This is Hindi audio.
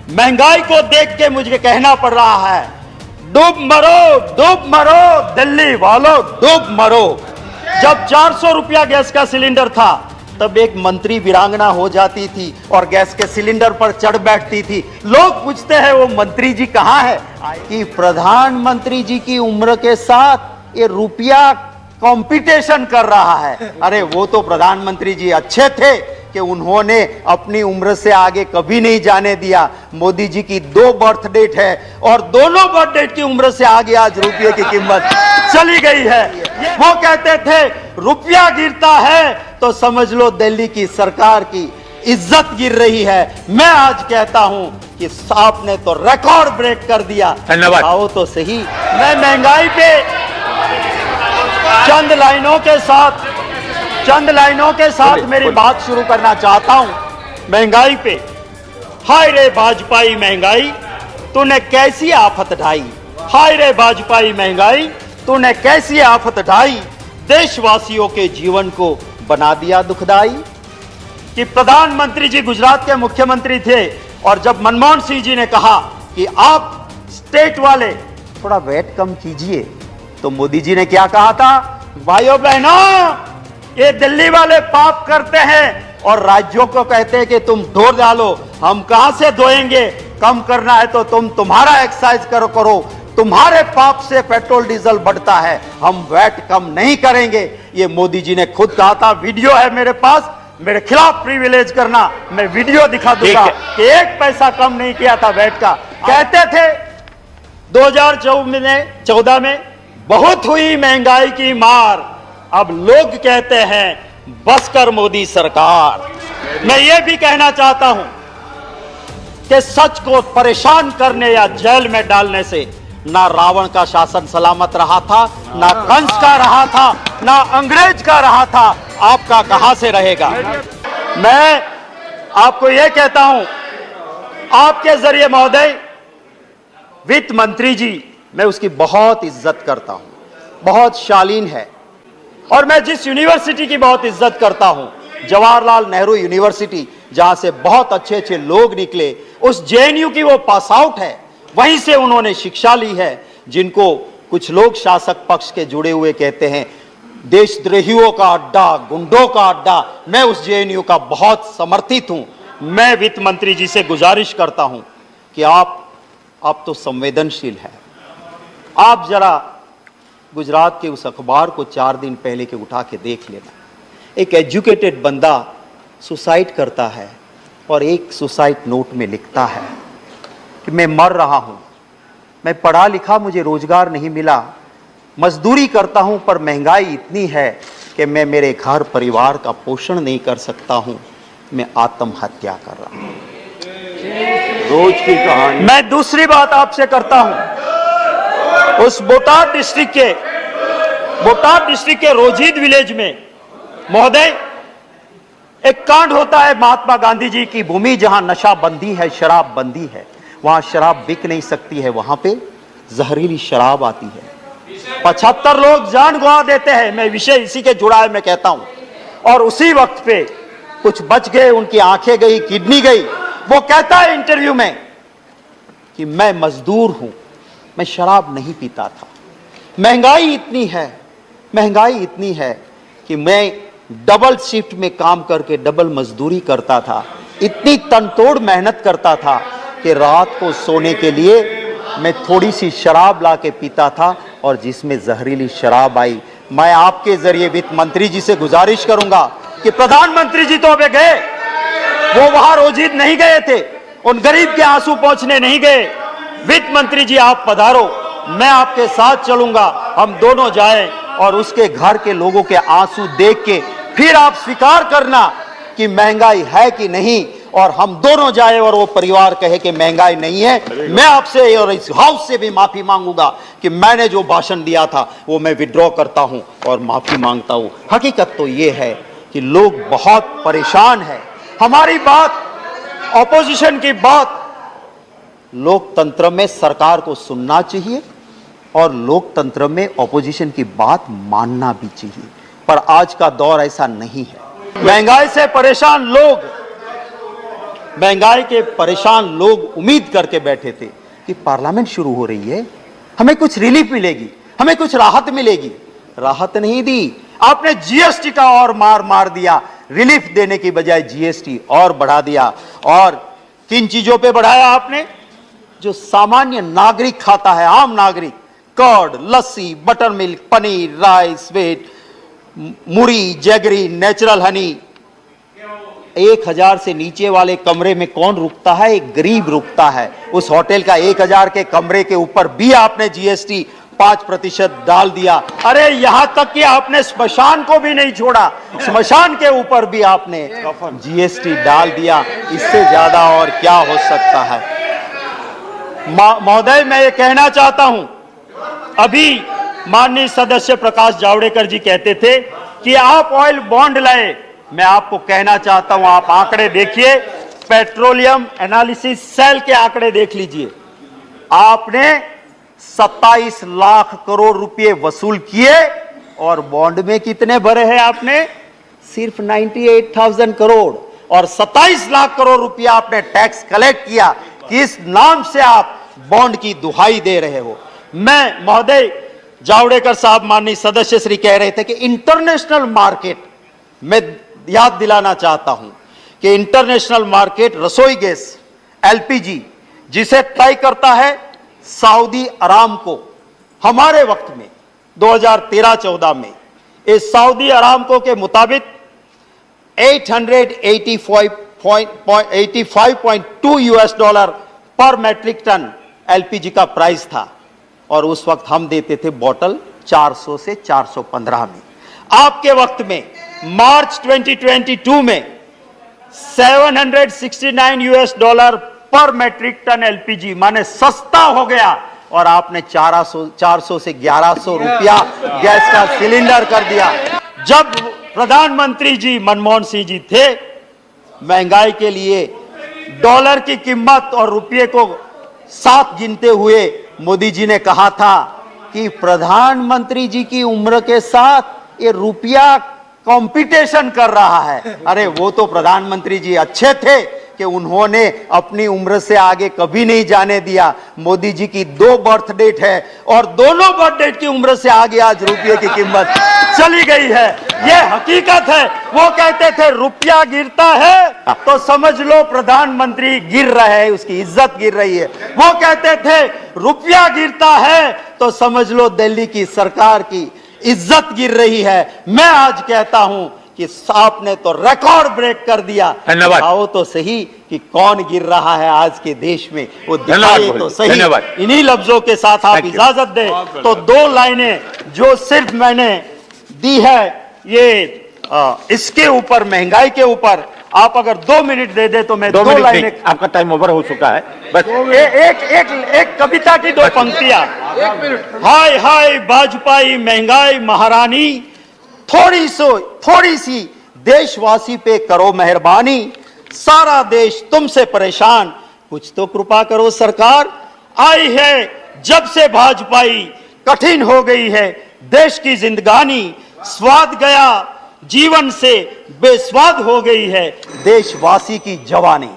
महंगाई को देख के मुझे कहना पड़ रहा है, डूब मरो दिल्ली वालों, डूब मरो। जब 400 रुपया गैस का सिलेंडर था तब एक मंत्री वीरांगना हो जाती थी और गैस के सिलेंडर पर चढ़ बैठती थी। लोग पूछते हैं वो मंत्री जी कहां है? कि प्रधानमंत्री जी की उम्र के साथ ये रुपया कंपटीशन कर रहा है। अरे वो तो प्रधानमंत्री जी अच्छे थे कि उन्होंने अपनी उम्र से आगे कभी नहीं जाने दिया। मोदी जी की 2 बर्थ डेट है और दोनों बर्थ डेट की उम्र से आगे आज रुपये की कीमत चली गई है। वो कहते थे रुपया गिरता है तो समझ लो दिल्ली की सरकार की इज्जत गिर रही है। मैं आज कहता हूं कि आपने तो रिकॉर्ड ब्रेक कर दिया। धन्यवाद। आओ तो सही। मैं महंगाई पे चंद लाइनों के साथ मेरी बात शुरू करना चाहता हूं। महंगाई पे, हाय रे भाजपाई महंगाई तूने कैसी आफत ढाई, हाय रे भाजपाई महंगाई तूने कैसी आफत ढाई, देशवासियों के जीवन को बना दिया दुखदाई। कि प्रधानमंत्री जी गुजरात के मुख्यमंत्री थे और जब मनमोहन सिंह जी ने कहा कि आप स्टेट वाले थोड़ा वेट कम कीजिए, तो मोदी जी ने क्या कहा था? भाइयों बहनों, ये दिल्ली वाले पाप करते हैं और राज्यों को कहते हैं कि तुम ढो डालो। हम कहां से धोएंगे? कम करना है तो तुम्हारा एक्सरसाइज करो, तुम्हारे पाप से पेट्रोल डीजल बढ़ता है, हम वैट कम नहीं करेंगे। ये मोदी जी ने खुद कहा था। वीडियो है मेरे पास, मेरे खिलाफ प्रिविलेज करना, मैं वीडियो दिखा दूंगा कि 1 पैसा कम नहीं किया था वैट का। कहते थे 2014 में बहुत हुई महंगाई की मार, अब लोग कहते हैं बस कर मोदी सरकार। मैं ये भी कहना चाहता हूं कि सच को परेशान करने या जेल में डालने से ना रावण का शासन सलामत रहा था, ना कंस का रहा था, ना अंग्रेज का रहा था। आपका कहां से रहेगा? मैं आपको यह कहता हूं, आपके जरिए महोदय, वित्त मंत्री जी, मैं उसकी बहुत इज्जत करता हूं, बहुत शालीन है। और मैं जिस यूनिवर्सिटी की बहुत इज्जत करता हूं, जवाहरलाल नेहरू यूनिवर्सिटी, जहां से बहुत अच्छे अच्छे लोग निकले, उस जेएनयू की वो पास आउट है, वहीं से उन्होंने शिक्षा ली है। जिनको कुछ लोग शासक पक्ष के जुड़े हुए कहते हैं देशद्रोहियों का अड्डा, गुंडों का अड्डा, मैं उस जेएनयू का बहुत समर्थित हूं। मैं वित्त मंत्री जी से गुजारिश करता हूं कि आप तो संवेदनशील हैं, आप जरा गुजरात के उस अखबार को 4 दिन पहले के उठा के देख लेना। एक एजुकेटेड बंदा सुसाइड करता है और एक सुसाइड नोट में लिखता है कि मैं मर रहा हूं, मैं पढ़ा लिखा, मुझे रोजगार नहीं मिला, मजदूरी करता हूं पर महंगाई इतनी है कि मैं मेरे घर परिवार का पोषण नहीं कर सकता हूं, मैं आत्महत्या कर रहा हूं। रोज की कहानी। मैं दूसरी बात आपसे करता हूं, उस बोटाद डिस्ट्रिक्ट के रोजीद विलेज में महोदय एक कांड होता है। महात्मा गांधी जी की भूमि, जहां नशा बंदी है, शराब बंदी है, वहां शराब बिक नहीं सकती है, वहां पे जहरीली शराब आती है, 75 लोग जान गंवा देते हैं। मैं विषय इसी के जुड़ा है, मैं कहता हूं। और उसी वक्त पे कुछ बच गए, उनकी आंखें गई, किडनी गई। वो कहता है इंटरव्यू में कि मैं मजदूर हूं, मैं शराब नहीं पीता था, महंगाई इतनी है कि मैं डबल शिफ्ट में काम करके डबल मजदूरी करता था, इतनी तनतोड़ मेहनत करता था कि रात को सोने के लिए मैं थोड़ी सी शराब ला के पीता था और जिसमें जहरीली शराब आई। मैं आपके जरिए वित्त मंत्री जी से गुजारिश करूंगा कि प्रधानमंत्री जी तो अबे गए, वो वहां रोजीद नहीं गए थे, उन गरीब के आंसू पहुंचने नहीं गए। वित्त मंत्री जी आप पधारो, मैं आपके साथ चलूंगा, हम दोनों जाएं और उसके घर के लोगों के आंसू देख के फिर आप स्वीकार करना कि महंगाई है कि नहीं, और हम दोनों जाए और वो परिवार कहे कि महंगाई नहीं है। मैं आपसे और इस हाउस से भी माफी मांगूंगा कि मैंने जो भाषण दिया था वो मैं विड्रॉ करता हूं और माफी मांगता हूं। हकीकत तो ये है कि लोग बहुत परेशान हैं। हमारी बात, ऑपोजिशन की बात, लोकतंत्र में सरकार को सुनना चाहिए और लोकतंत्र में ऑपोजिशन की बात मानना भी चाहिए, पर आज का दौर ऐसा नहीं है। महंगाई से परेशान लोग महंगाई के परेशान लोग उम्मीद करके बैठे थे कि पार्लियामेंट शुरू हो रही है, हमें कुछ रिलीफ मिलेगी, हमें कुछ राहत मिलेगी। राहत नहीं दी, आपने जीएसटी का और मार दिया। रिलीफ देने की बजाय जीएसटी और बढ़ा दिया। और किन चीजों पे बढ़ाया आपने? जो सामान्य नागरिक खाता है, आम नागरिक, curd, lassi, buttermilk, paneer, rice, wheat, muri, jaggery, natural honey. 1000 से नीचे वाले कमरे में कौन रुकता है? एक गरीब रुकता है। उस होटल का 1000 के कमरे के ऊपर भी आपने जीएसटी 5% डाल दिया। अरे यहां तक कि आपने स्मशान को भी नहीं छोड़ा, स्मशान के ऊपर भी आपने जीएसटी डाल दिया। इससे ज्यादा और क्या हो सकता है? महोदय, मैं ये कहना चाहता हूं, अभी माननीय सदस्य प्रकाश जावड़ेकर जी कहते थे कि आप ऑयल बॉन्ड लाए। मैं आपको कहना चाहता हूं, आप आंकड़े देखिए, पेट्रोलियम एनालिसिस सेल के आंकड़े देख लीजिए। आपने 27 लाख करोड़ रुपए वसूल किए और बॉन्ड में कितने भरे हैं आपने? सिर्फ 98,000 करोड़। और 27 लाख करोड़ रुपया आपने टैक्स कलेक्ट किया। किस नाम से आप बॉन्ड की दुहाई दे रहे हो? मैं महोदय जावड़ेकर साहब, माननीय सदस्य श्री कह रहे थे कि इंटरनेशनल मार्केट, मैं याद दिलाना चाहता हूं कि इंटरनेशनल मार्केट रसोई गैस एलपीजी जिसे तय करता है सऊदी अरामको, हमारे वक्त में 2013-14 में इस सऊदी अरामको के मुताबिक 885.2 यूएस डॉलर पर मैट्रिक टन एलपीजी का प्राइस था। और उस वक्त हम देते थे बॉटल 400 से 415 में। आपके वक्त में मार्च 2022 में 769 यूएस डॉलर पर मैट्रिक टन एलपीजी, माने सस्ता हो गया। और आपने 400 से 1100 रुपया गैस का सिलेंडर कर दिया। जब प्रधानमंत्री जी मनमोहन सिंह जी थे, महंगाई के लिए डॉलर की कीमत और रुपये को साथ गिनते हुए मोदी जी ने कहा था कि प्रधानमंत्री जी की उम्र के साथ ये रुपया कंपटीशन कर रहा है। अरे वो तो प्रधानमंत्री जी अच्छे थे कि उन्होंने अपनी उम्र से आगे कभी नहीं जाने दिया। मोदी जी की 2 बर्थ डेट है और दोनों बर्थ डेट की उम्र से आगे आज रुपये की कीमत चली गई है। ये हकीकत है। वो कहते थे रुपया गिरता है तो समझ लो प्रधानमंत्री गिर रहा है, उसकी इज्जत गिर रही है। वो कहते थे रुपया गिरता है तो समझ लो दिल्ली की सरकार की इज्जत गिर रही है। मैं आज कहता हूं कि आपने तो रिकॉर्ड ब्रेक कर दिया। दिखाओ तो सही कि कौन गिर रहा है आज के देश में, वो दिखाइए तो सही। इन्हीं लफ्जों के साथ आप इजाजत दें तो 2 लाइनें जो सिर्फ मैंने दी है ये इसके ऊपर, महंगाई के ऊपर, आप अगर 2 मिनट दे दे तो मैं 2 लाइनें। आपका टाइम ओवर हो चुका है। बस एक कविता की 2 पंक्तियां। हाय हाय भाजपाई महंगाई महारानी, थोड़ी सी देशवासी पे करो मेहरबानी। सारा देश तुमसे परेशान, कुछ तो कृपा करो सरकार। आई है जब से भाजपाई, कठिन हो गई है देश की जिंदगानी। स्वाद गया जीवन से, बेस्वाद हो गई है देशवासी की जवानी।